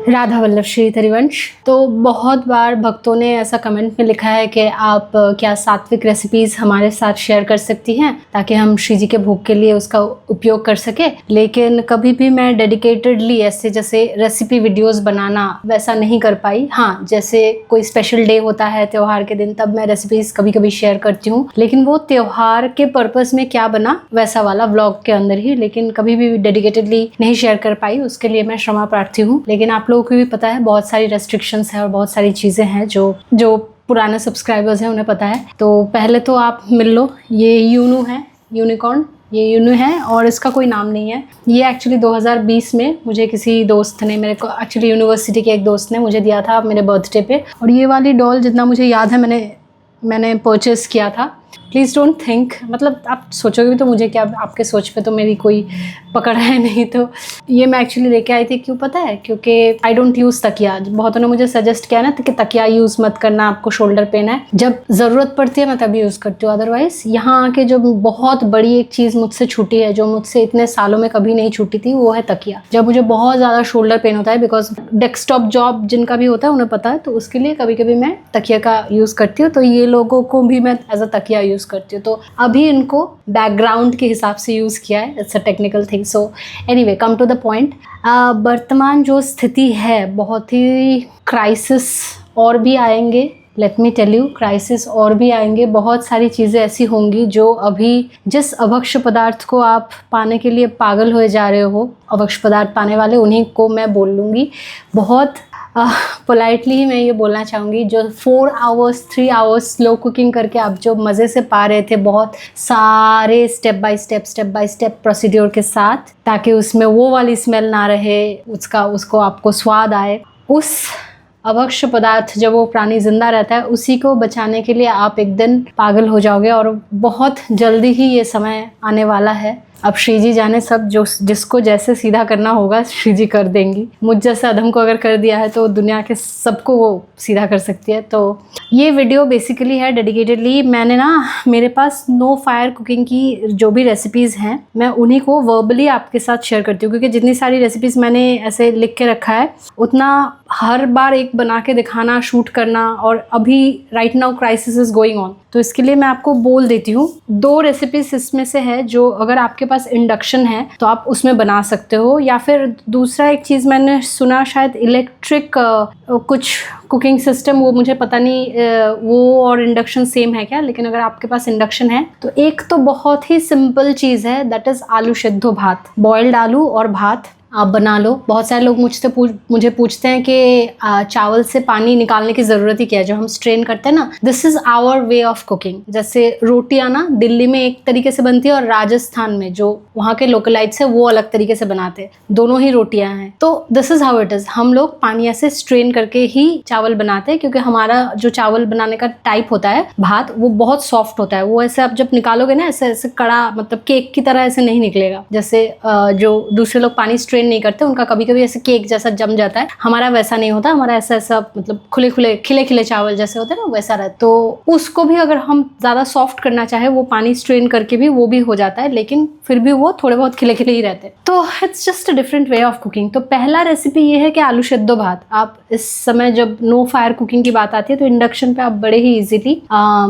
राधा वल्लभ श्री हरिवंश। तो बहुत बार भक्तों ने ऐसा कमेंट में लिखा है कि आप क्या सात्विक रेसिपीज़ हमारे साथ शेयर कर सकती हैं ताकि हम श्री जी के भोग के लिए उसका उपयोग कर सके। लेकिन कभी भी मैं डेडिकेटेडली ऐसे जैसे रेसिपी वीडियोस बनाना वैसा नहीं कर पाई। हाँ, जैसे कोई स्पेशल डे होता है त्यौहार के दिन, तब मैं रेसिपीज़ कभी कभी शेयर करती हूँ, लेकिन वो त्यौहार के पर्पज़ में क्या बना वैसा वाला व्लॉग के अंदर ही, लेकिन कभी भी डेडिकेटेडली नहीं शेयर कर पाई। उसके लिए मैं क्षमा प्रार्थी हूँ। लेकिन आप लोगों को भी पता है बहुत सारी रेस्ट्रिक्शंस है और बहुत सारी चीज़ें हैं जो पुराने सब्सक्राइबर्स हैं उन्हें पता है। तो पहले तो आप मिल लो, ये यूनू है, यूनिकॉर्न, ये यूनू है और इसका कोई नाम नहीं है। ये एक्चुअली 2020 में मुझे किसी दोस्त ने, मेरे को एक्चुअली यूनिवर्सिटी के एक दोस्त ने मुझे दिया था मेरे बर्थडे पे। और ये वाली डॉल जितना मुझे याद है मैंने परचेज़ किया था। प्लीज़ डोंट थिंक, मतलब आप सोचोगे भी तो मुझे क्या, आपके सोच पे तो मेरी कोई पकड़ है नहीं। तो ये मैं एक्चुअली लेके आई थी, क्यों पता है? क्योंकि आई डोंट यूज़ तकिया। बहुतों ने मुझे सजेस्ट किया ना कि तकिया यूज़ मत करना, आपको शोल्डर पेन है। जब ज़रूरत पड़ती है मैं तभी यूज़ करती हूँ, अदरवाइज़ यहाँ आके जो बहुत बड़ी एक चीज़ मुझसे छूटी है, जो मुझसे इतने सालों में कभी नहीं छूटी थी, वो है तकिया। जब मुझे बहुत ज़्यादा शोल्डर पेन होता है, बिकॉज डेस्कटॉप जॉब जिनका भी होता है उन्हें पता है, तो उसके लिए कभी कभी मैं तकिया का यूज़ करती हूँ। तो ये लोगों को भी मैं एज अ तकिया यूज़ करती हूँ। तो अभी इनको बैकग्राउंड के हिसाब से यूज़ किया है, it's a technical thing. So anyway, come to the point. वर्तमान जो स्थिति है बहुत ही क्राइसिस, और भी आएंगे, let me tell you, crisis और भी आएंगे। बहुत सारी चीज़ें ऐसी होंगी जो अभी जिस अभक्ष्य पदार्थ को आप पाने के लिए पागल हो जा रहे हो, अभक्ष्य पदार्थ पाने वाले, उन्हीं को मैं बोल लूँगी। बहुत पोलाइटली ही मैं ये बोलना चाहूँगी, जो 4 आवर्स 3 आवर्स स्लो कुकिंग करके आप जो मज़े से पा रहे थे, बहुत सारे स्टेप बाय स्टेप प्रोसीड्योर के साथ, ताकि उसमें वो वाली स्मेल ना रहे, उसको आपको स्वाद आए। उस अभक्ष्य पदार्थ जब वो प्राणी जिंदा रहता है, उसी को बचाने के लिए आप एक दिन पागल हो जाओगे। और बहुत जल्दी ही ये समय आने वाला है। अब श्री जी जाने सब, जो जिसको जैसे सीधा करना होगा श्री जी कर देंगी। मुझ जैसे अधम को अगर कर दिया है तो दुनिया के सबको वो सीधा कर सकती है। तो ये वीडियो बेसिकली है डेडिकेटेडली, मैंने ना, मेरे पास नो फायर कुकिंग की जो भी रेसिपीज़ हैं मैं उन्हीं को वर्बली आपके साथ शेयर करती हूँ, क्योंकि जितनी सारी रेसिपीज़ मैंने ऐसे लिख के रखा है, उतना हर बार एक बना के दिखाना, शूट करना, और अभी right now crisis is going on, तो इसके लिए मैं आपको बोल देती हूँ। 2 रेसिपीज़ इसमें से है जो अगर आपके पास इंडक्शन है तो आप उसमें बना सकते हो, या फिर दूसरा एक चीज़ मैंने सुना शायद इलेक्ट्रिक कुछ कुकिंग सिस्टम, वो मुझे पता नहीं वो और इंडक्शन सेम है क्या, लेकिन अगर आपके पास इंडक्शन है तो एक तो बहुत ही सिंपल चीज़ है, दैट इज़ आलू सिद्धो भात। बॉइल्ड आलू और भात आप बना लो। बहुत सारे लोग मुझे पूछते हैं कि चावल से पानी निकालने की ज़रूरत ही क्या है, जो हम स्ट्रेन करते हैं ना। This is our way of cooking. जैसे रोटियां ना दिल्ली में एक तरीके से बनती है और राजस्थान में जो वहाँ के लोकलाइट्स है वो अलग तरीके से बनाते हैं, दोनों ही रोटियां हैं। तो this is how it is. हम लोग पानी ऐसे स्ट्रेन करके ही चावल बनाते हैं, क्योंकि हमारा जो चावल बनाने का टाइप होता है भात, वो बहुत सॉफ्ट होता है। वो ऐसे आप जब निकालोगे ना, ऐसे ऐसे कड़ा, मतलब केक की तरह ऐसे नहीं निकलेगा। जैसे जो दूसरे लोग पानी स्ट्रेन नहीं करते, उनका कभी कभी ऐसे केक जैसा जम जाता है, हमारा वैसा नहीं होता। हमारा ऐसा मतलब खिले चावल जैसे होते हैं ना, वैसा रहता है। तो उसको भी अगर हम ज़्यादा सॉफ्ट करना चाहे, वो पानी स्ट्रेन करके भी वो भी हो जाता है, लेकिन फिर भी वो थोड़े बहुत खिले ही रहते हैं। तो it's just a different way of cooking. तो पहला रेसिपी ये है कि आलू सिद्धो भात। आप इस समय जब नो फायर कुकिंग की बात आती है तो इंडक्शन पे आप बड़े ही इजीली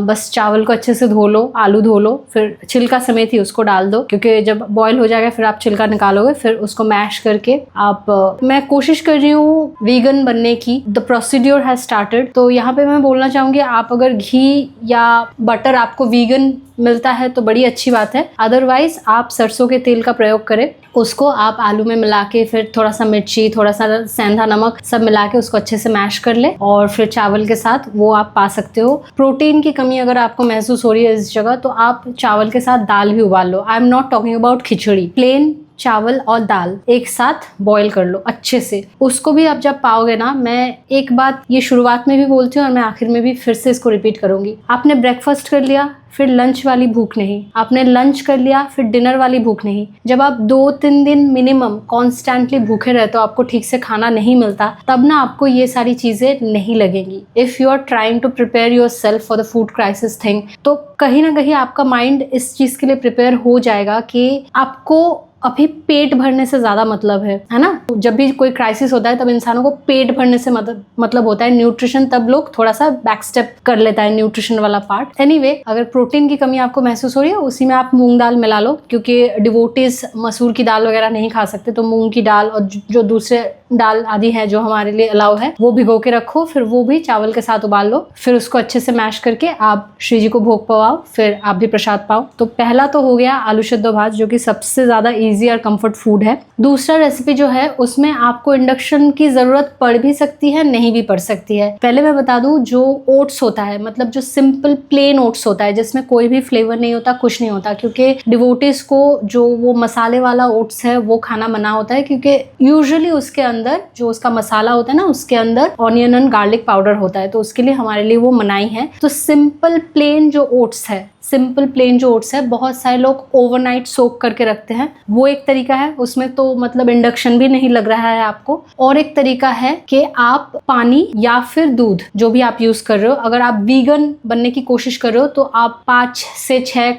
बस चावल को अच्छे से धो लो, आलू धो लो, फिर छिलका समेत ही उसको डाल दो, क्योंकि जब बॉयल हो जाएगा फिर आप छिलका निकालोगे, फिर उसको मैश करके आप मैं कोशिश कर रही हूँ वीगन बनने की। The procedure has started. तो यहाँ पे मैं बोलना चाहूँगी, आप अगर घी या बटर आपको वीगन मिलता है तो बड़ी अच्छी बात है, अदरवाइज आप सरसों के तेल का प्रयोग करें। उसको आप आलू में मिला के, फिर थोड़ा सा मिर्ची, थोड़ा सा सेंधा नमक सब मिला के उसको अच्छे से मैश कर ले, और फिर चावल के साथ वो आप पा सकते हो। प्रोटीन की कमी अगर आपको महसूस हो रही है इस जगह, तो आप चावल के साथ दाल भी उबाल लो। I am not talking about khichdi, plain चावल और दाल एक साथ बॉईल कर लो अच्छे से। उसको भी आप जब पाओगे ना, मैं एक बात ये शुरुआत में भी बोलती हूँ और मैं आखिर में भी फिर से इसको रिपीट करूंगी। आपने ब्रेकफास्ट कर लिया, फिर लंच वाली भूख नहीं, आपने लंच कर लिया, फिर डिनर वाली भूख नहीं। जब आप 2-3 दिन मिनिमम कॉन्स्टेंटली भूखे रहते हो, आपको ठीक से खाना नहीं मिलता, तब ना आपको ये सारी चीज़ें नहीं लगेंगी। If you are trying to prepare yourself for the food crisis thing, तो कहीं ना कहीं आपका माइंड इस चीज़ के लिए प्रिपेयर हो जाएगा कि आपको अभी पेट भरने से ज्यादा मतलब है ना। जब भी कोई क्राइसिस होता है तब इंसानों को पेट भरने से मतलब होता है। न्यूट्रिशन तब लोग थोड़ा सा बैक स्टेप कर लेता है, न्यूट्रिशन वाला पार्ट। एनीवे, अगर प्रोटीन की कमी आपको महसूस हो रही है, उसी में आप मूंग दाल मिला लो, क्योंकि डिवोटीज मसूर की दाल वगैरह नहीं खा सकते, तो मूंग की दाल और जो दूसरे दाल आदि है जो हमारे लिए अलाउ है वो भिगो के रखो, फिर वो भी चावल के साथ उबाल लो, फिर उसको अच्छे से मैश करके आप श्री जी को भोग पवाओ, फिर आप भी प्रसाद पाओ। तो पहला तो हो गया आलू शद्दो भात, जो कि सबसे ज्यादा इजी और कंफर्ट फूड है। दूसरा रेसिपी जो है उसमें आपको इंडक्शन की जरूरत पड़ भी सकती है, नहीं भी पड़ सकती है। पहले मैं बता दूं, जो ओट्स होता है, मतलब जो सिंपल प्लेन ओट्स होता है जिसमें कोई भी फ्लेवर नहीं होता, कुछ नहीं होता, क्योंकि डिवोटीज को जो वो मसाले वाला ओट्स है वो खाना मना होता है, क्योंकि यूजुअली उसके अंदर जो उसका मसाला होता है ना, उसके अंदर ऑनियन एंड गार्लिक पाउडर होता है, तो उसके लिए हमारे लिए वो मनाही है। तो सिंपल प्लेन जो ओट्स है, बहुत सारे लोग ओवरनाइट सोक करके रखते हैं, वो एक तरीका है। उसमें तो मतलब इंडक्शन भी नहीं लग रहा है आपको। और एक तरीका है कि आप पानी या फिर दूध, जो भी आप यूज कर रहे हो, अगर आप वीगन बनने की कोशिश कर रहे हो तो आप 5 से 6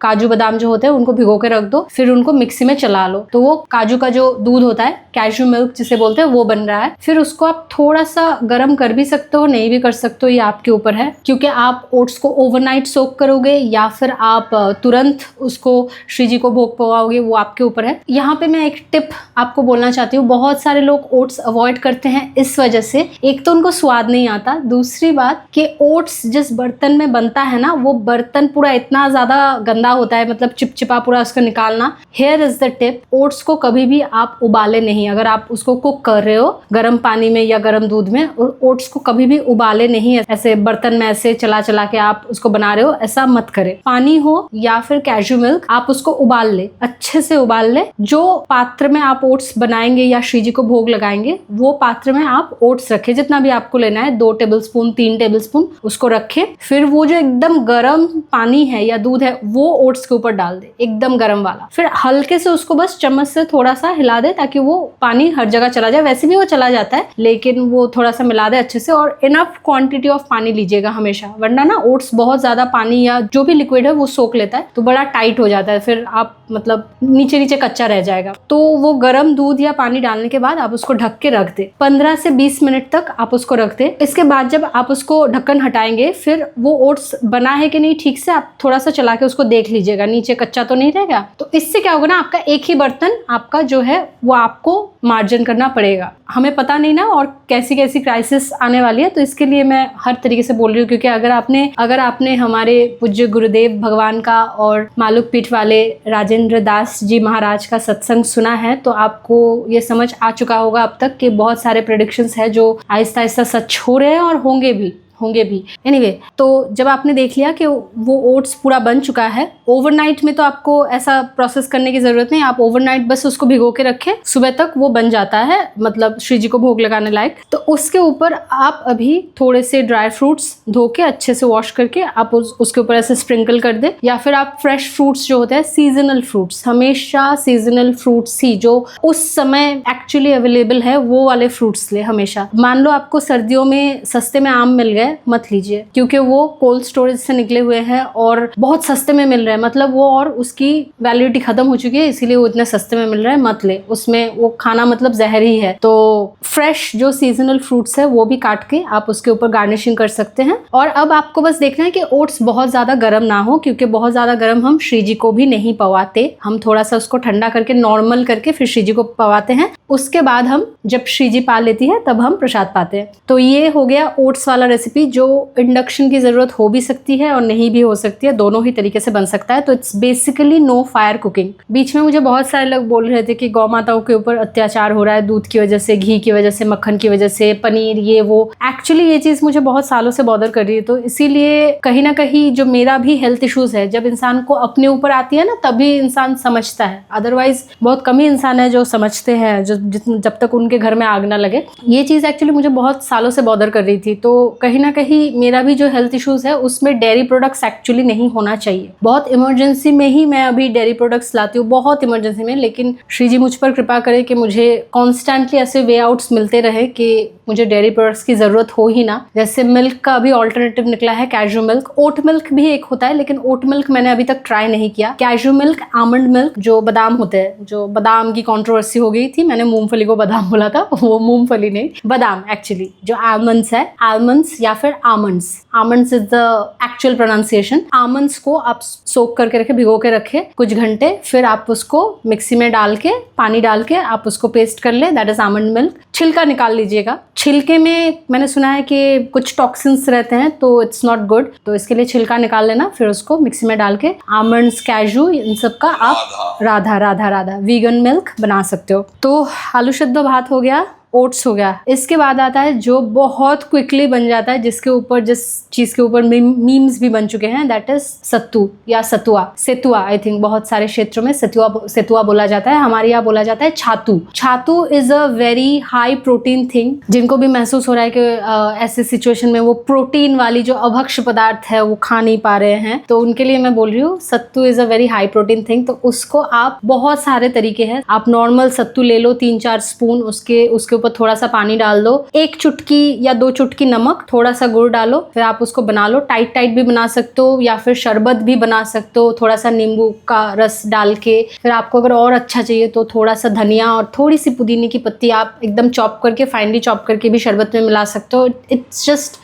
काजू बादाम जो होते हैं उनको भिगो के रख दो, फिर उनको मिक्सी में चला लो, तो वो काजू का जो दूध होता है, कैशू मिल्क जिसे बोलते हैं, वो बन रहा है। फिर उसको आप थोड़ा सा गर्म कर भी सकते हो, नहीं भी कर सकते हो, ये आपके ऊपर है, क्योंकि आप ओट्स को ओवरनाइट सोक करोगे या फिर आप तुरंत उसको श्री जी को भोग पवाओगे, वो आपके ऊपर है। यहाँ पे मैं एक टिप आपको बोलना चाहती हूँ। बहुत सारे लोग ओट्स अवॉइड करते हैं इस वजह से, एक तो उनको स्वाद नहीं आता, दूसरी बात कि ओट्स जिस बर्तन में बनता है ना, वो बर्तन पूरा इतना ज्यादा गंदा होता है, मतलब चिपचिपा पूरा उसको निकालना। Here is the tip, oats को कभी भी आप उबाले नहीं, अगर आप उसको कुक कर रहे हो गर्म पानी में या गर्म दूध में, ओट्स को कभी भी उबाले नहीं, ऐसे बर्तन में ऐसे चला चला के आप उसको बना रहे हो, ऐसा मत करें। पानी हो या फिर कैशू मिल्क, आप उसको उबाल ले, अच्छे से उबाल ले। जो पात्र में आप ओट्स बनाएंगे या श्री जी को भोग लगाएंगे, वो पात्र में आप ओट्स रखें, जितना भी आपको लेना है, 2 टेबलस्पून 3 टेबलस्पून उसको रखें। फिर वो जो एकदम गर्म पानी है या दूध है, वो ओट्स के ऊपर डाल दे, एकदम गर्म वाला। फिर हल्के से उसको बस चम्मच से थोड़ा सा हिला दे, ताकि वो पानी हर जगह चला जाए। वैसे भी वो चला जाता है, लेकिन वो थोड़ा सा मिला दे अच्छे से, और इनफ क्वांटिटी ऑफ पानी लीजिएगा हमेशा, वरना ना ओट्स बहुत ज्यादा पानी या जो भी लिक्विड है वो सोख लेता है, तो बड़ा टाइट हो जाता है, फिर आप मतलब नीचे नीचे कच्चा रह जाएगा। तो वो गर्म दूध या पानी डालने के बाद आप उसको ढक के रख दे, 15 से 20 मिनट तक आप उसको रख दे। इसके बाद जब आप उसको ढक्कन हटाएंगे, फिर वो ओट्स बना है कि नहीं ठीक से आप थोड़ा सा चला के उसको देख लीजिएगा, नीचे कच्चा तो नहीं रहेगा। तो इससे क्या होगा ना, आपका एक ही बर्तन आपका जो है वो आपको मार्जन करना पड़ेगा। हमें पता नहीं ना और कैसी कैसी क्राइसिस आने वाली है, तो इसके लिए मैं हर तरीके से बोल रही हूँ, क्योंकि अगर आपने हमारे पूज्य गुरुदेव भगवान का और मालुक पीठ वाले राजेंद्र दास जी महाराज का सत्संग सुना है, तो आपको ये समझ आ चुका होगा अब तक कि बहुत सारे प्रेडिक्शंस है जो आहिस्ता आहिस्ता सच हो रहे हैं और होंगे भी। एनीवे, तो जब आपने देख लिया कि वो ओट्स पूरा बन चुका है, ओवरनाइट में तो आपको ऐसा प्रोसेस करने की जरूरत नहीं, आप ओवरनाइट बस उसको भिगो के रखें, सुबह तक वो बन जाता है, मतलब श्री जी को भोग लगाने लायक। तो उसके ऊपर आप अभी थोड़े से ड्राई फ्रूट्स धो के अच्छे से वॉश करके आप उसके ऊपर ऐसे स्प्रिंकल कर दे, या फिर आप फ्रेश फ्रूट्स जो होते हैं, सीजनल फ्रूट्स, हमेशा सीजनल फ्रूट्स ही जो उस समय एक्चुअली अवेलेबल है वो वाले फ्रूट्स ले हमेशा। मान लो आपको सर्दियों में सस्ते में आम मिल गए, मत लीजिए, क्योंकि वो कोल्ड स्टोरेज से निकले हुए हैं और बहुत सस्ते में मिल रहे हैं, मतलब वो और उसकी वैलिडिटी खत्म हो चुकी है, इसीलिए वो इतने सस्ते में मिल रहे हैं, मत ले। उसमें वो खाना मतलब जहर ही है। तो फ्रेश जो सीजनल फ्रूट्स है वो भी काट के आप उसके ऊपर गार्निशिंग कर सकते हैं। और अब आपको बस देखना है कि ओट्स बहुत ज्यादा गर्म ना हो, क्योंकि बहुत ज्यादा गर्म हम श्री जी को भी नहीं पवाते, हम थोड़ा सा उसको ठंडा करके नॉर्मल करके फिर श्री जी को पवाते हैं। उसके बाद हम जब श्री जी पा लेती है तब हम प्रसाद पाते हैं। तो ये हो गया ओट्स वाला रेसिपी, जो इंडक्शन की जरूरत हो भी सकती है और नहीं भी हो सकती है, दोनों ही तरीके से बन सकता है। तो it's basically no fire cooking. बीच में मुझे बहुत सारे लोग बोल रहे थे कि गौ माताओं के ऊपर अत्याचार हो रहा है, दूध की वजह से, घी की वजह से, मक्खन की वजह से, पनीर, ये वो। एक्चुअली ये चीज मुझे बहुत सालों से बॉदर कर रही है, तो इसीलिए कहीं ना कहीं जो मेरा भी हेल्थ इश्यूज है, जब इंसान को अपने ऊपर आती है ना, तभी इंसान समझता है, अदरवाइज बहुत कम ही इंसान है जो समझते हैं, जब तक उनके घर में आग ना लगे। ये चीज एक्चुअली मुझे बहुत सालों से बॉदर कर रही थी। तो कहीं ना कहीं मेरा भी जो हेल्थ इश्यूज है उसमें डेयरी प्रोडक्ट्स एक्चुअली नहीं होना चाहिए। बहुत इमरजेंसी में ही मैं अभी डेयरी प्रोडक्ट्स लाती हूँ, बहुत इमरजेंसी में, लेकिन श्री जी मुझ पर कृपा करे कि मुझे कॉन्स्टेंटली ऐसे वे आउट्स मिलते रहे कि मुझे डेयरी प्रोडक्ट्स की ज़रूरत हो ही ना। जैसे मिल्क का अभी ऑल्टरनेटिव निकला है कैजू मिल्क, ओट मिल्क भी एक होता है, लेकिन ओट मिल्क मैंने अभी तक ट्राई नहीं किया। कैजू मिल्क, आमंड मिल्क, जो बादाम होते हैं, जो बादाम की कंट्रोवर्सी हो गई थी, मैंने मूंगफली को बादाम बोला था, वो मूंगफली नहीं बादाम एक्चुअली, जो आलमंड्स है, आलमंड्स या फिर almonds, almonds is the actual pronunciation. Almonds को आप सोक करके रखे, भिगो के रखे कुछ घंटे, फिर आप उसको मिक्सी में डाल के, पानी डाल के आप उसको पेस्ट कर ले, दैट इज आमंड मिल्क। छिलका निकाल लीजिएगा। छिलके में मैंने सुना है कि कुछ टॉक्सिन्स रहते हैं, तो इट्स नॉट गुड, तो इसके लिए छिलका निकाल लेना, फिर उसको मिक्सी में डाल के आमंड्स, कैजू, इन सब का आप राधा वीगन मिल्क बना सकते हो। तो आलू सद्दो भात हो गया, ओट्स हो गया। इसके बाद आता है जो बहुत क्विकली बन जाता है, जिसके ऊपर, जिस चीज़ के ऊपर मीम्स भी बन चुके हैं, दैट इज सत्तू या सतुआ, सेतुआ। आई थिंक बहुत सारे क्षेत्रों में सेतुआ बोला जाता है, हमारे यहाँ बोला जाता है छातू। Chhatu is a very high protein thing. जिनको भी महसूस हो रहा है कि ऐसे सिचुएशन में वो प्रोटीन वाली जो अभक्ष्य पदार्थ है वो खा नहीं पा रहे हैं, तो उनके लिए मैं बोल रही हूँ sattu is a very high protein thing. तो उसको आप, बहुत सारे तरीके हैं, आप नॉर्मल सत्तू ले लो 3-4 स्पून, उसके ऊपर थोड़ा सा पानी डाल दो, 1 चुटकी या 2 चुटकी नमक, थोड़ा सा गुड़ डालो, फिर आप उसको बना लो। टाइट भी बना सकते हो या फिर शरबत भी बना सकते हो, थोड़ा सा नींबू का रस डाल के। फिर आपको अगर और अच्छा चाहिए तो थोड़ा सा धनिया और थोड़ी सी पुदीने की पत्ती आप एकदम चॉप करके, फाइनली चॉप करके भी शरबत में मिला सकते हो। It's just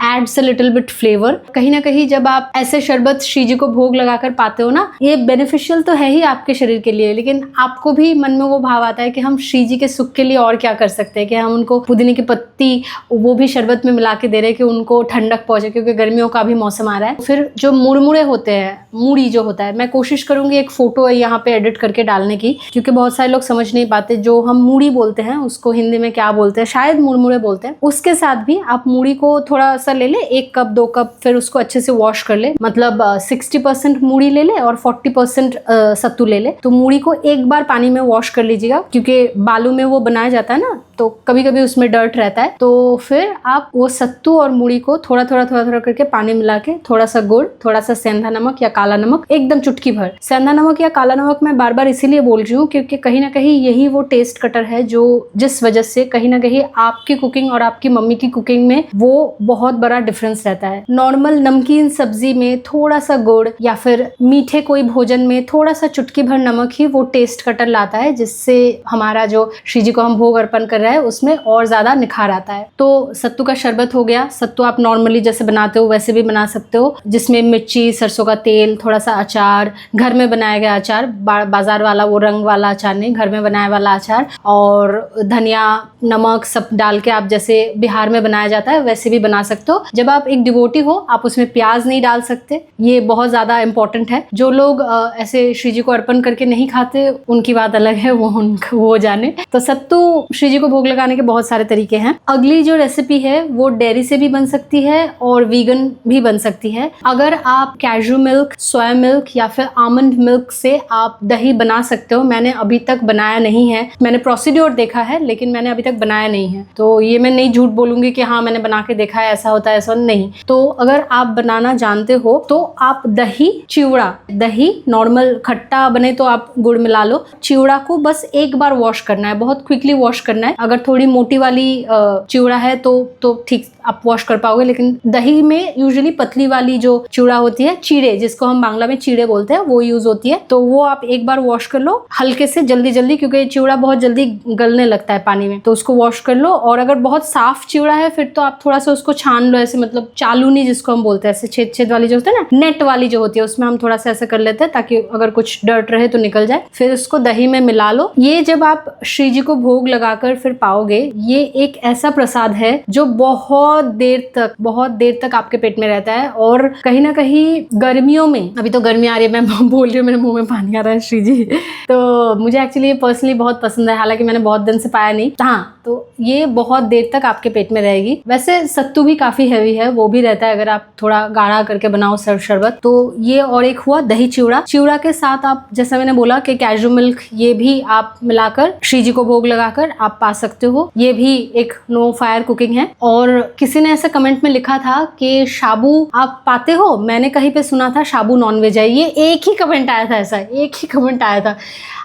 adds a little bit flavour. कहीं ना कहीं जब आप ऐसे शरबत श्री जी को भोग लगाकर पाते हो ना, ये बेनिफिशियल तो है ही आपके शरीर के लिए, लेकिन आपको भी मन में वो भाव आता है कि हम श्री जी के सुख के लिए और क्या कर सकते हैं, कि हम उनको पुदीने की पत्ती वो भी शरबत में मिला के दे रहे हैं कि उनको ठंडक पहुंचे, क्योंकि गर्मियों का भी मौसम आ रहा है। फिर जो मुड़मुड़े होते हैं, मूड़ी जो होता है, मैं कोशिश करूंगी एक फोटो यहाँ पे एडिट करके डालने की, क्योंकि बहुत सारे लोग समझ नहीं पाते। जो हम मूड़ी बोलते हैं उसको हिंदी में क्या बोलते हैं, शायद मुड़मुड़े बोलते हैं। उसके साथ भी आप मूड़ी को थोड़ा सा ले ले, 1 कप 2 कप, फिर उसको अच्छे से वॉश कर ले, मतलब 60% मूड़ी ले ले और 40% सत्तू ले ले। तो मूड़ी को एक बार पानी में वॉश कर लीजिएगा, क्योंकि बालू में वो बनाया जाता है ना, तो कभी कभी उसमें डर्ट रहता है। तो फिर आप वो सत्तू और मूड़ी को थोड़ा करके पानी मिला के, थोड़ा सा गुड़, थोड़ा सा सेंधा नमक या काला नमक, एकदम चुटकी भर। सेंधा नमक या काला नमक मैं बार बार इसीलिए बोल रही हूँ क्योंकि कहीं ना कहीं यही वो टेस्ट कटर है जो, जिस वजह से कहीं ना कहीं आपकी कुकिंग और आपकी मम्मी की कुकिंग में वो बहुत बड़ा डिफरेंस रहता है। नॉर्मल नमकीन सब्जी में थोड़ा सा गुड़ या फिर मीठे कोई भोजन में थोड़ा सा चुटकी भर नमक ही वो टेस्ट कटर लाता है, जिससे हमारा जो श्री जी को हम भोग अर्पण कर रहे हैं उसमें और ज्यादा निखार आता है। तो सत्तू का शरबत हो गया। सत्तू आप नॉर्मली जैसे बनाते हो वैसे भी बना सकते हो, जिसमें मिर्ची, सरसों का तेल, थोड़ा सा अचार, घर में बनाया गया अचार, बाजार वाला वो रंग वाला अचार नहीं, घर में बनाया वाला अचार, और धनिया, नमक सब डाल के आप जैसे बिहार में बनाया जाता है वैसे भी बना सकते हो। जब आप एक डिवोटी हो आप उसमें प्याज नहीं डाल सकते, ये बहुत ज्यादा इंपॉर्टेंट है। जो लोग ऐसे श्री जी को अर्पण करके नहीं खाते उनकी बात अलग है, वो जाने। तो सत्तू श्री जी को भोग लगाने के बहुत सारे तरीके हैं। अगली जो रेसिपी है वो डेयरी से भी बन सकती है और वीगन भी बन सकती है। अगर आप कैजू मिल्क, सोया मिल्क या फिर आमंड मिल्क से आप दही बना सकते हो। मैंने अभी तक बनाया नहीं है, मैंने प्रोसीड्योर देखा है लेकिन मैंने अभी तक बनाया नहीं है, तो ये मैं नहीं झूठ बोलूंगी कि हाँ मैंने बना के देखा है, ऐसा होता है ऐसा नहीं। तो अगर आप बनाना जानते हो तो आप दही, चिवड़ा, दही नॉर्मल खट्टा बने तो आप गुड़ मिला लो। चिवड़ा को बस एक बार वॉश करना है, बहुत क्विकली वॉश करना है। अगर थोड़ी मोटी वाली चिवड़ा है तो ठीक आप वॉश कर पाओगे, लेकिन दही में यूजुअली पतली वाली जो चिवड़ा होती है, चीड़े जिसको हम बांग्ला में चीड़े बोलते हैं, वो यूज होती है। तो वो आप एक बार वॉश कर लो हल्के से, जल्दी, क्योंकि चिवड़ा बहुत जल्दी गलने लगता है पानी में, तो उसको वॉश कर लो। और अगर बहुत साफ चिवड़ा है फिर तो आप थोड़ा सा उसको छान लो, ऐसे मतलब चालूनी जिसको हम बोलते हैं, ऐसे छेद वाली जो होती है ना, नेट वाली जो होती है, उसमें हम थोड़ा सा ऐसे कर लेते हैं ताकि अगर कुछ डर्ट रहे तो निकल जाए। फिर उसको दही में मिला लो। ये जब आप श्री जी को भोग लगाकर फिर पाओगे, ये एक ऐसा प्रसाद है जो बहुत देर तक आपके पेट में रहता है। और कहीं ना कहीं गर्मियों में, अभी तो गर्मी आ रही है, मैं बोल रही हूँ मेरे मुंह में पानी आ रहा है श्री जी, तो मुझे एक्चुअली पर्सनली बहुत पसंद है, हालांकि मैंने बहुत दिन से पाया नहीं। हाँ, तो ये बहुत देर तक आपके पेट में रहेगी। वैसे सत्तू भी काफी हैवी है, वो भी रहता है अगर आप थोड़ा गाढ़ा करके बनाओ शरबत। तो ये और एक हुआ दही चिवड़ा। चिवड़ा के साथ आप, जैसा मैंने बोला कि कैजू मिल्क, ये भी आप मिलाकर श्री जी को भोग लगाकर आप पा सकते हो। ये भी एक नो फायर कुकिंग है। और किसी ने ऐसा कमेंट में लिखा था कि शाबू आप पाते हो, मैंने कहीं पे सुना था शाबू नॉनवेज है। ये एक ही कमेंट आया था, ऐसा एक ही कमेंट आया था।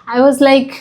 आई वॉज लाइक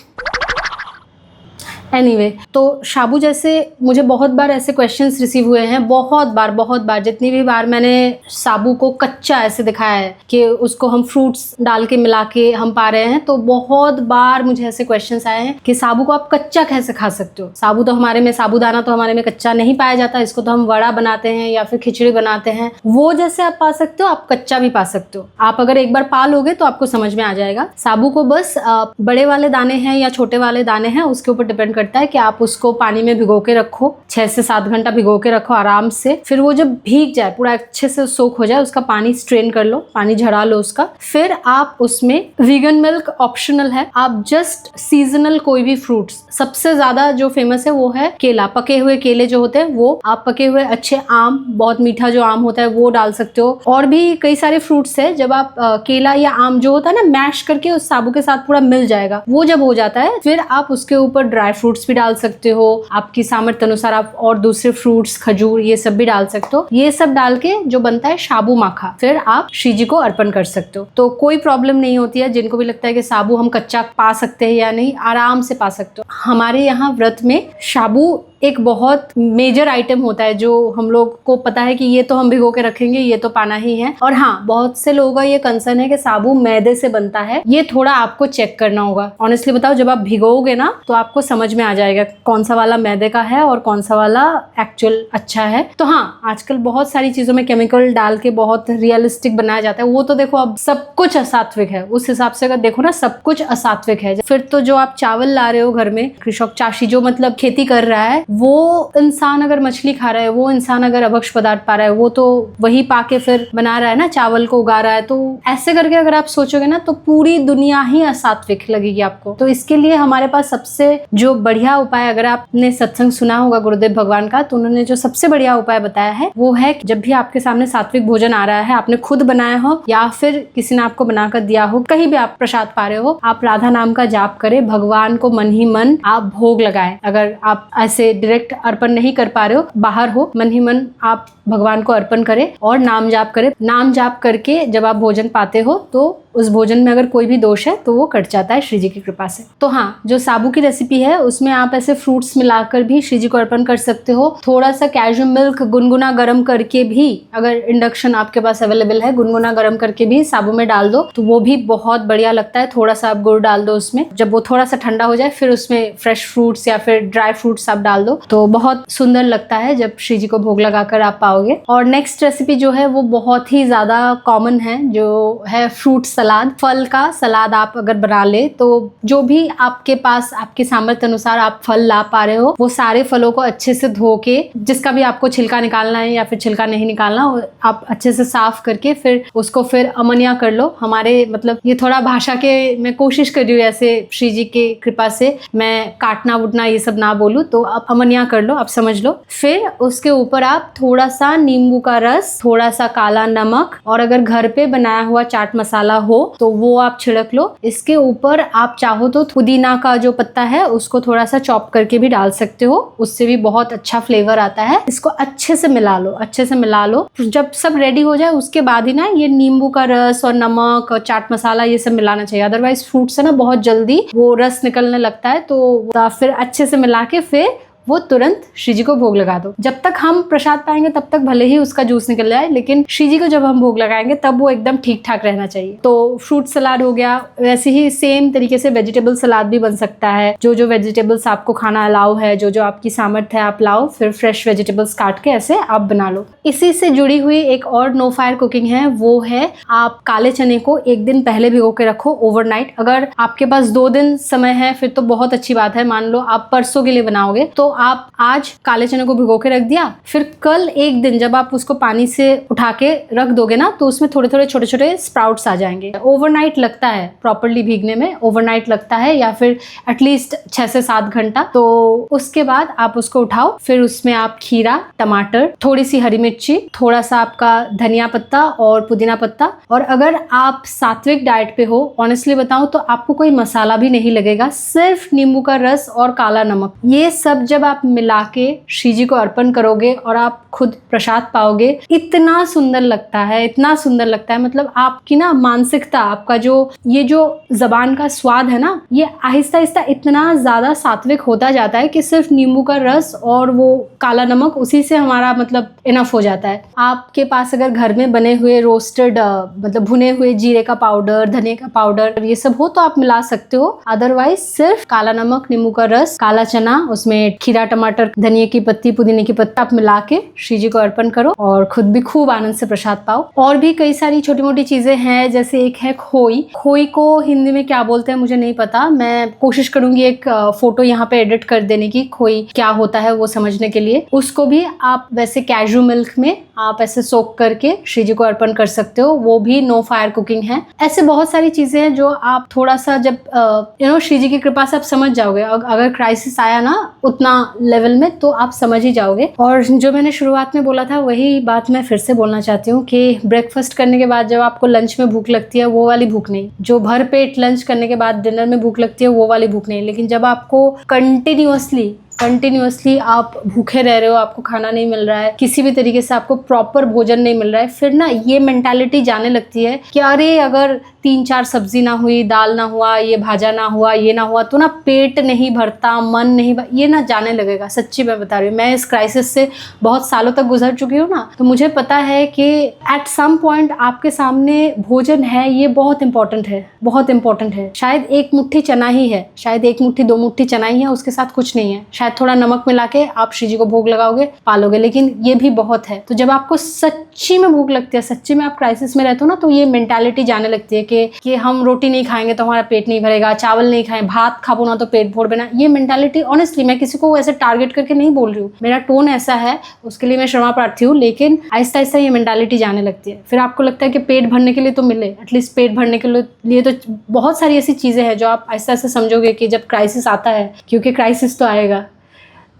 एनीवे तो शाबू जैसे मुझे बहुत बार ऐसे क्वेश्चंस रिसीव हुए हैं, बहुत बार जितनी भी बार मैंने साबू को कच्चा ऐसे दिखाया है कि उसको हम फ्रूट्स डाल के मिला के हम पा रहे हैं, तो बहुत बार मुझे ऐसे क्वेश्चंस आए हैं कि साबू को आप कच्चा कैसे खा सकते हो। साबूदाना तो हमारे में कच्चा नहीं पाया जाता, इसको तो हम वड़ा बनाते हैं या फिर खिचड़ी बनाते हैं। वो जैसे आप पा सकते हो, आप कच्चा भी पा सकते हो। आप अगर एक बार पा लोगे तो आपको समझ में आ जाएगा। साबू को बस बड़े वाले दाने हैं या छोटे वाले दाने हैं उसके ऊपर डिपेंड करता है कि आप उसको पानी में भिगो के रखो, 6 से 7 घंटा भिगो के रखो आराम से। फिर वो जब भीग जाए, पूरा अच्छे से सोख हो जाए, उसका पानी स्ट्रेन कर लो, पानी झड़ा लो उसका। फिर आप उसमें वीगन मिल्क ऑप्शनल है, आप जस्ट सीजनल कोई भी फ्रूट्स, सबसे ज्यादा जो फेमस है वो है केला, पके हुए केले जो होते हैं वो, आप पके हुए अच्छे आम, बहुत मीठा जो आम होता है वो डाल सकते हो। और भी कई सारे फ्रूट्स है, जब आप केला या आम जो होता है ना मैश करके उस साबू के साथ पूरा मिल जाएगा, वो जब हो जाता है फिर आप उसके ऊपर ड्राई फ्रूट्स भी डाल सकते हो, आपकी सामर्थ्य अनुसार आप और दूसरे फ्रूट्स, खजूर, ये सब भी डाल सकते हो। ये सब डाल के जो बनता है साबू माखा, फिर आप श्री जी को अर्पण कर सकते हो। तो कोई प्रॉब्लम नहीं होती है। जिनको भी लगता है कि साबू हम कच्चा पा सकते हैं या नहीं, आराम से पा सकते हो। हमारे यहाँ व्रत में साबू एक बहुत मेजर आइटम होता है जो हम लोग को पता है कि ये तो हम भिगो के रखेंगे, ये तो पाना ही है। और हाँ, बहुत से लोगों का ये कंसर्न है कि साबू मैदे से बनता है, ये थोड़ा आपको चेक करना होगा। ऑनेस्टली बताओ, जब आप भिगोगे ना तो आपको समझ में आ जाएगा कौन सा वाला मैदे का है और कौन सा वाला एक्चुअल अच्छा है। तो हाँ, आजकल बहुत सारी चीजों में केमिकल डाल के बहुत रियलिस्टिक बनाया जाता है, वो तो देखो अब सब कुछ असात्विक है। उस हिसाब से अगर देखो ना, सब कुछ असात्विक है। फिर तो जो आप चावल ला रहे हो घर में, कृषक चाषी जो मतलब खेती कर रहा है, वो इंसान अगर मछली खा रहा है, वो इंसान अगर अभक्ष पदार्थ पा रहा है, वो तो वही पाके फिर बना रहा है ना, चावल को उगा रहा है। तो ऐसे करके अगर आप सोचोगे ना तो पूरी दुनिया ही असात्विक लगेगी आपको। तो इसके लिए हमारे पास सबसे जो बढ़िया उपाय, अगर आपने सत्संग सुना होगा गुरुदेव भगवान का, तो उन्होंने जो सबसे बढ़िया उपाय बताया है वो है कि जब भी आपके सामने सात्विक भोजन आ रहा है, आपने खुद बनाया हो या फिर किसी ने आपको बनाकर दिया हो, कहीं भी आप प्रसाद पा रहे हो, आप राधा नाम का जाप करें, भगवान को मन ही मन आप भोग लगाएं। अगर आप ऐसे डायरेक्ट अर्पण नहीं कर पा रहे हो, बाहर हो, मन ही मन आप भगवान को अर्पण करें और नाम जाप करें। नाम जाप करके जब आप भोजन पाते हो तो उस भोजन में अगर कोई भी दोष है तो वो कट जाता है श्री जी की कृपा से। तो हाँ, जो साबू की रेसिपी है उसमें आप ऐसे फ्रूट्स मिलाकर भी श्री जी को अर्पण कर सकते हो। थोड़ा सा कैजू मिल्क गुनगुना गर्म करके भी, अगर इंडक्शन आपके पास अवेलेबल है, गुनगुना गर्म करके भी साबू में डाल दो तो वो भी बहुत बढ़िया लगता है। थोड़ा सा आप गुड़ डाल दो उसमें, जब वो थोड़ा सा ठंडा हो जाए फिर उसमें फ्रेश फ्रूट्स या फिर ड्राई फ्रूट्स आप डाल दो, तो बहुत सुंदर लगता है जब श्री जी को भोग लगाकर आप पाओगे। और नेक्स्ट रेसिपी जो है वो बहुत ही ज्यादा कॉमन है, जो है फ्रूट सलाद। फल का सलाद आप अगर बना ले तो जो भी आपके पास आपके सामर्थ्य अनुसार आप फल ला पा रहे हो, वो सारे फलों को अच्छे से धो के, जिसका भी आपको छिलका निकालना है या फिर छिलका नहीं निकालना, आप अच्छे से साफ करके फिर उसको फिर अमनिया कर लो। हमारे मतलब ये थोड़ा भाषा के मैं कोशिश कर रही हूँ ऐसे श्री जी की कृपा से मैं काटना वुटना ये सब ना बोलूँ, तो आप अमनिया कर लो, आप समझ लो। फिर उसके ऊपर आप थोड़ा सा नींबू का रस, थोड़ा सा काला नमक और अगर घर पे बनाया हुआ चाट मसाला हो तो वो आप छिड़क लो। इसके ऊपर आप चाहो तो पुदीना का जो पत्ता है उसको थोड़ा सा चॉप करके भी डाल सकते हो, उससे भी बहुत अच्छा फ्लेवर आता है। इसको अच्छे से मिला लो, अच्छे से मिला लो। जब सब रेडी हो जाए उसके बाद ही ना ये नींबू का रस और नमक और चाट मसाला ये सब मिलाना चाहिए, अदरवाइज फ्रूट से ना बहुत जल्दी वो रस निकलने लगता है। तो फिर अच्छे से मिला के फिर वो तुरंत श्री जी को भोग लगा दो। जब तक हम प्रसाद पाएंगे तब तक भले ही उसका जूस निकल जाए, लेकिन श्री जी को जब हम भोग लगाएंगे तब वो एकदम ठीक ठाक रहना चाहिए। तो फ्रूट सलाद हो गया, वैसे ही सेम तरीके से वेजिटेबल सलाद भी बन सकता है। जो जो वेजिटेबल्स आपको खाना अलाउ है, जो जो आपकी सामर्थ्य है आप लाओ, फिर फ्रेश वेजिटेबल्स काट के ऐसे आप बना लो। इसी से जुड़ी हुई एक और नो फायर कुकिंग है, वो है आप काले चने को एक दिन पहले भिगो के रखो ओवरनाइट। अगर आपके पास 2 दिन समय है फिर तो बहुत अच्छी बात है। मान लो आप परसों के लिए बनाओगे तो आप आज काले चने को भिगो के रख दिया, फिर कल एक दिन जब आप उसको पानी से उठा के रख दोगे ना तो उसमें थोड़े थोड़े छोटे छोटे स्प्राउट्स आ जाएंगे। ओवरनाइट लगता है, प्रॉपर्ली भीगने में ओवरनाइट लगता है, या फिर एटलीस्ट 6 से 7 घंटा। तो उसके बाद आप उसको उठाओ, फिर उसमें आप खीरा, टमाटर, थोड़ी सी हरी मिर्ची, थोड़ा सा आपका धनिया पत्ता और पुदीना पत्ता। और अगर आप सात्विक डाइट पे हो, ऑनेस्टली बताऊं तो आपको कोई मसाला भी नहीं लगेगा, सिर्फ नींबू का रस और काला नमक। ये सब जब आप मिला के श्री जी को अर्पण करोगे और आप खुद प्रसाद पाओगे, इतना सुंदर लगता है, इतना सुंदर लगता है। मतलब आपकी ना मानसिकता, आपका जो ये जो जबान का स्वाद है ना, ये आहिस्ता आहिस्ता इतना ज़्यादा सात्विक होता जाता है कि सिर्फ नींबू का रस और वो काला नमक, उसी से हमारा मतलब इनफ हो जाता है। आपके पास अगर घर में बने हुए रोस्टेड मतलब भुने हुए जीरे का पाउडर, धनिया का पाउडर, ये सब हो तो आप मिला सकते हो। अदरवाइज सिर्फ काला नमक, नींबू का रस, काला चना, उसमें खीरा, टमाटर, धनिया की पत्ती, पुदीने की पत्ता आप मिला के श्री जी को अर्पण करो और खुद भी खूब आनंद से प्रसाद पाओ। और भी कई सारी छोटी मोटी चीजें हैं, जैसे एक है खोई। खोई को हिंदी में क्या बोलते हैं मुझे नहीं पता, मैं कोशिश करूंगी एक फोटो यहाँ पे एडिट कर देने की, खोई क्या होता है वो समझने के लिए। उसको भी आप वैसे कैजू मिल्क में आप ऐसे सोक करके श्री जी को अर्पण कर सकते हो, वो भी नो फायर कुकिंग है। ऐसे बहुत सारी चीजें हैं जो आप थोड़ा सा जब श्री जी की कृपा से आप समझ जाओगे। अगर क्राइसिस आया ना उतना लेवल में तो आप समझ ही जाओगे। और जो मैंने शुरुआत में बोला था वही बात मैं फिर से बोलना चाहती हूँ कि ब्रेकफास्ट करने के बाद जब आपको लंच में भूख लगती है वो वाली भूख नहीं, जो भर पेट लंच करने के बाद डिनर में भूख लगती है वो वाली भूख नहीं, लेकिन जब आपको कंटिन्यूअसली आप भूखे रह रहे हो, आपको खाना नहीं मिल रहा है, किसी भी तरीके से आपको प्रॉपर भोजन नहीं मिल रहा है, फिर ना ये मेंटालिटी जाने लगती है कि अरे अगर 3-4 सब्जी ना हुई, दाल ना हुआ, ये भाजा ना हुआ, ये ना हुआ तो ना पेट नहीं भरता, मन नहीं ये ना जाने लगेगा। सच्ची मैं बता रही हूँ, मैं इस क्राइसिस से बहुत सालों तक गुजर चुकी हूँ ना, तो मुझे पता है कि एट सम पॉइंट आपके सामने भोजन है, ये बहुत इंपॉर्टेंट है, बहुत इंपॉर्टेंट है। शायद एक मुट्ठी चना ही है, शायद एक मुट्ठी 2 मुट्ठी चना ही है, उसके साथ कुछ नहीं है, शायद थोड़ा नमक मिला के आप श्री जी को भोग लगाओगे, पालोगे, लेकिन ये भी बहुत है। तो जब आपको सच्ची में भूख लगती है, सच्ची में आप क्राइसिस में रहते हो ना, तो ये मेंटालिटी जाने लगती है कि हम रोटी नहीं खाएंगे तो हमारा पेट नहीं भरेगा, चावल नहीं खाएं, भात खाबो ना तो पेट भर देना। ये मेंटालिटी ऑनेस्टली मैं किसी को ऐसे टारगेट करके नहीं बोल रही हूँ, मेरा टोन ऐसा है, उसके लिए मैं क्षमा प्रार्थी हूँ, लेकिन आहिस्ता आहिस्ता ये मेंटालिटी जाने लगती है। फिर आपको लगता है कि पेट भरने के लिए तो मिले, एटलीस्ट पेट भरने के लिए तो बहुत सारी ऐसी चीज़ें हैं जो आप आहिस्ता आहिस्ता समझोगे कि जब क्राइसिस आता है, क्योंकि क्राइसिस तो आएगा।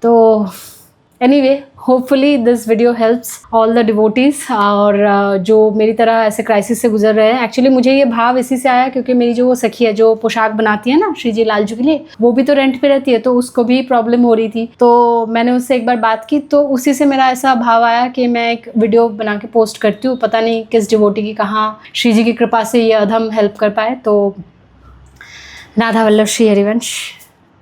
तो anyway, hopefully this video helps all the devotees और जो मेरी तरह ऐसे क्राइसिस से गुजर रहे हैं। एक्चुअली मुझे ये भाव इसी से आया क्योंकि मेरी जो वो सखी है जो पोशाक बनाती है ना श्री जी लालजू के लिए, वो भी तो रेंट पे रहती है, तो उसको भी प्रॉब्लम हो रही थी। तो मैंने उससे एक बार बात की, तो उसी से मेरा ऐसा भाव आया कि मैं एक वीडियो बना के पोस्ट करती हूँ। पता नहीं किस डिवोटी की कहाँ श्री जी की कृपा से ये अधम हेल्प कर पाए। तो राधा वल्लभ श्री हरिवंश।